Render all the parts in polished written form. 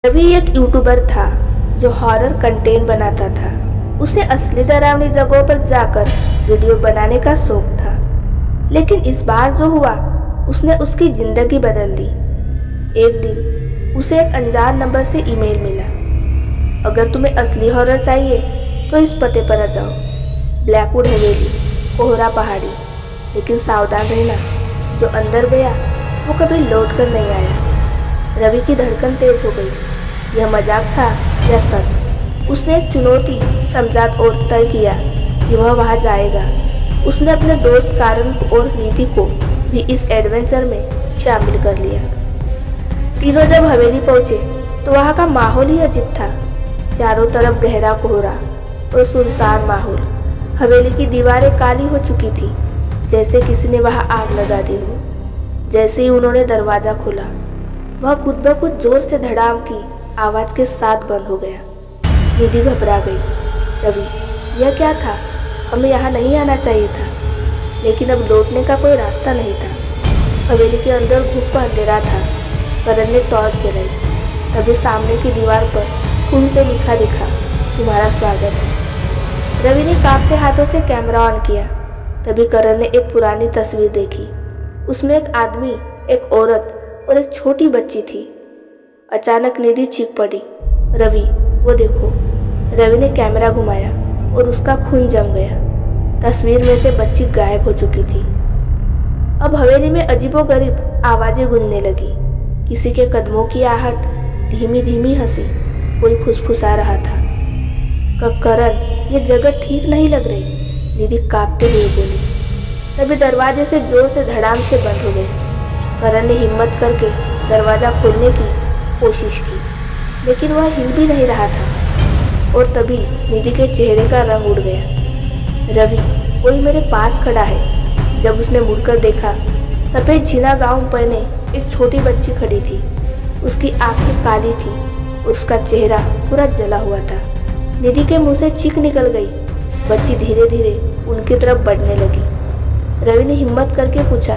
रवि एक यूट्यूबर था जो हॉरर कंटेंट बनाता था। उसे असली डरावनी जगहों पर जाकर वीडियो बनाने का शौक था, लेकिन इस बार जो हुआ उसने उसकी जिंदगी बदल दी। एक दिन उसे एक अनजान नंबर से ईमेल मिला, अगर तुम्हें असली हॉरर चाहिए तो इस पते पर आ जाओ, ब्लैकवुड हवेली, कोहरा पहाड़ी। लेकिन सावधान रहना, जो अंदर गया वो कभी लौट कर नहीं आया। रवि की धड़कन तेज हो गई। यह मजाक था या सच? उसने एक चुनौती समझा और तय किया कि वह वहां जाएगा। उसने अपने दोस्त कारण और निधि को भी इस एडवेंचर में शामिल कर लिया। तीनों जब हवेली पहुंचे तो वहां का माहौल ही अजीब था। चारों तरफ गहरा कोहरा और सुनसान माहौल। हवेली की दीवारें काली हो चुकी थी, जैसे किसी ने वहां आग लगा दी हो। जैसे ही उन्होंने दरवाजा खोला, वह खुद ब खुद जोर से धड़ाम की आवाज के साथ बंद हो गया। निधि घबरा गई। रवि, यह क्या था? हमें यहाँ नहीं आना चाहिए था। लेकिन अब लौटने का कोई रास्ता नहीं था। हवेली के अंदर घुप अंधेरा था। करण ने टॉर्च जलाई। तभी सामने की दीवार पर खून से लिखा दिखा, तुम्हारा स्वागत है। रवि ने कांपते हाथों से कैमरा ऑन किया। तभी करण ने एक पुरानी तस्वीर देखी। उसमें एक आदमी, एक औरत और एक छोटी बच्ची थी। अचानक निधि चीख पड़ी, रवि, वो देखो। रवि ने कैमरा घुमाया और उसका खून जम गया। तस्वीर में से बच्ची गायब हो चुकी थी। अब हवेली में अजीबोगरीब आवाजें गूंजने लगी। किसी के कदमों की आहट, धीमी धीमी हंसी, कोई फुसफुसा रहा था। करण, ये जगह ठीक नहीं लग रही, निधि कांपते हुए बोली। तभी दरवाजे से जोर से धड़ाम से बंद हो गए। करण ने हिम्मत करके दरवाजा खोलने की कोशिश की, लेकिन वह हिल भी नहीं रहा था। और तभी निधि के चेहरे का रंग उड़ गया। रवि, कोई मेरे पास खड़ा है। जब उसने मुड़कर देखा, सफेद झीना गाउन पहने एक छोटी बच्ची खड़ी थी। उसकी आंखें काली थी और उसका चेहरा पूरा जला हुआ था। निधि के मुंह से चीख निकल गई। बच्ची धीरे धीरे उनकी तरफ बढ़ने लगी। रवि ने हिम्मत करके पूछा,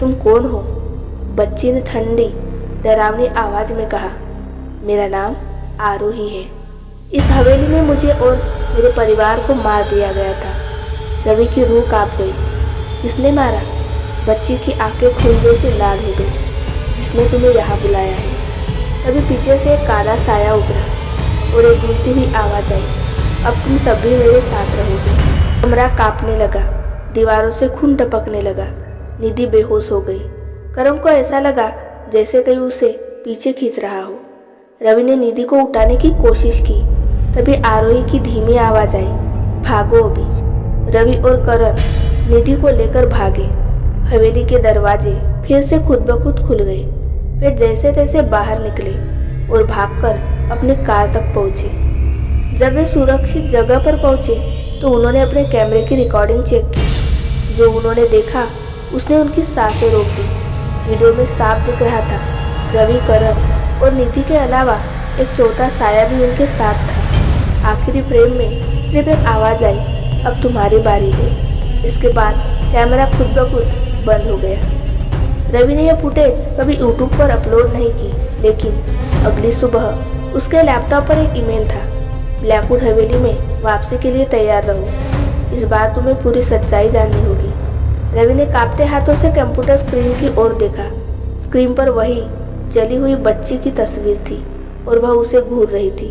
तुम कौन हो? बच्ची ने ठंडी डरावनी आवाज में कहा, मेरा नाम आरोही है। इस हवेली में मुझे और मेरे परिवार को मार दिया गया था। रवि की रूह कांप गई। किसने मारा? बच्ची की आंखें खून जैसी लाल हो गई। जिसने तुम्हें यहाँ बुलाया है। तभी पीछे से एक काला साया उभरा और एक गूंजती हुई आवाज आई, अब तुम सभी मेरे साथ रहोगे। कमरा कांपने लगा। दीवारों से खून टपकने लगा। निधि बेहोश हो गई। करण को ऐसा लगा जैसे कोई उसे पीछे खींच रहा हो। रवि ने निधि को उठाने की कोशिश की। तभी आरोही की धीमी आवाज आई, भागो अभी। रवि और करण निधि को लेकर भागे। हवेली के दरवाजे फिर से खुद ब खुद खुल गए। वे जैसे तैसे बाहर निकले और भागकर अपनी कार तक पहुंचे। जब वे सुरक्षित जगह पर पहुंचे तो उन्होंने अपने कैमरे की रिकॉर्डिंग चेक की। जो उन्होंने देखा उसने उनकी सांसें रोक दी। वीडियो में साफ दिख रहा था, रवि, करण और निधि के अलावा एक चौथा साया भी उनके साथ था। आखिरी फ्रेम में सिर्फ एक आवाज आई, अब तुम्हारी बारी है। इसके बाद कैमरा खुद ब खुद बंद हो गया। रवि ने यह फुटेज कभी यूट्यूब पर अपलोड नहीं की, लेकिन अगली सुबह उसके लैपटॉप पर एक ईमेल था, ब्लैकवुड हवेली में वापसी के लिए तैयार रहो। इस बार तुम्हें पूरी सच्चाई जाननी होगी। रवि ने कांपते हाथों से कंप्यूटर स्क्रीन की ओर देखा। स्क्रीन पर वही जली हुई बच्ची की तस्वीर थी और वह उसे घूर रही थी।